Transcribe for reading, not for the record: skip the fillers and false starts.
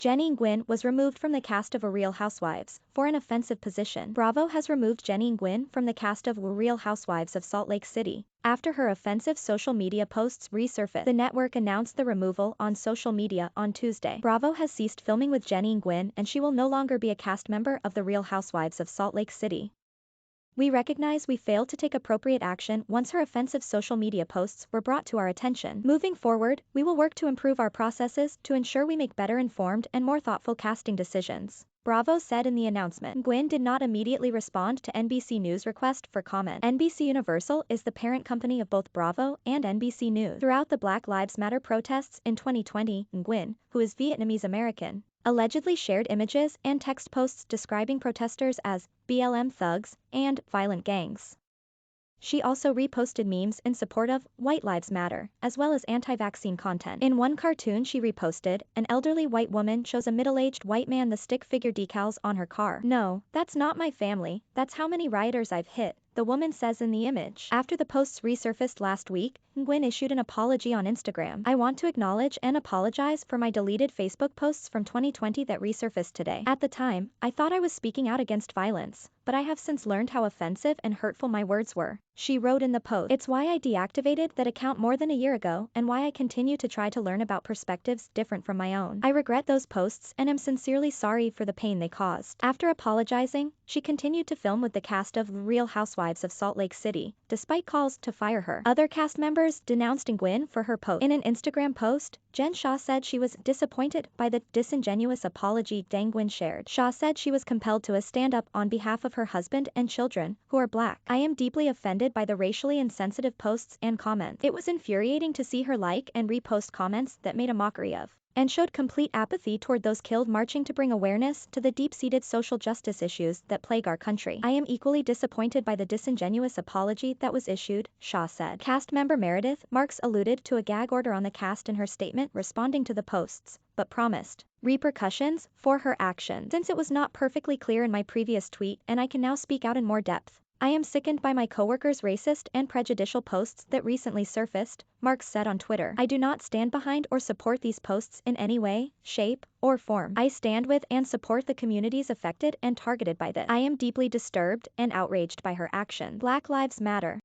Jennie Nguyen was removed from the cast of Real Housewives for an offensive position. Bravo has removed Jennie Nguyen from the cast of Real Housewives of Salt Lake City after her offensive social media posts resurfaced. The network announced the removal on social media on Tuesday. Bravo has ceased filming with Jennie Nguyen and she will no longer be a cast member of the Real Housewives of Salt Lake City. We recognize we failed to take appropriate action once her offensive social media posts were brought to our attention. Moving forward, we will work to improve our processes to ensure we make better informed and more thoughtful casting decisions. Bravo said in the announcement. Nguyen did not immediately respond to NBC News' request for comment. NBC Universal is the parent company of both Bravo and NBC News. Throughout the Black Lives Matter protests in 2020, Nguyen, who is Vietnamese American, allegedly shared images and text posts describing protesters as BLM thugs and violent gangs. She also reposted memes in support of White Lives Matter, as well as anti-vaccine content. In one cartoon she reposted, an elderly white woman shows a middle-aged white man the stick figure decals on her car. "No, that's not my family, that's how many rioters I've hit," the woman says in the image. After the posts resurfaced last week, Nguyen issued an apology on Instagram. "I want to acknowledge and apologize for my deleted Facebook posts from 2020 that resurfaced today. At the time, I thought I was speaking out against violence, but I have since learned how offensive and hurtful my words were," she wrote in the post. "It's why I deactivated that account more than a year ago and why I continue to try to learn about perspectives different from my own. I regret those posts and am sincerely sorry for the pain they caused." After apologizing, she continued to film with the cast of Real Housewives of Salt Lake City, despite calls to fire her. Other cast members denounced Nguyen for her post. In an Instagram post, Jen Shah said she was disappointed by the disingenuous apology Nguyen shared. Shah said she was compelled to stand up on behalf of her husband and children, who are Black. "I am deeply offended by the racially insensitive posts and comments. It was infuriating to see her like and repost comments that made a mockery of and showed complete apathy toward those killed marching to bring awareness to the deep-seated social justice issues that plague our country. I am equally disappointed by the disingenuous apology that was issued," Shah said. Cast member Meredith Marks alluded to a gag order on the cast in her statement responding to the posts, but promised repercussions for her actions. "Since it was not perfectly clear in my previous tweet and I can now speak out in more depth, I am sickened by my coworkers' racist and prejudicial posts that recently surfaced," Marks said on Twitter. "I do not stand behind or support these posts in any way, shape, or form. I stand with and support the communities affected and targeted by this. I am deeply disturbed and outraged by her actions. Black Lives Matter."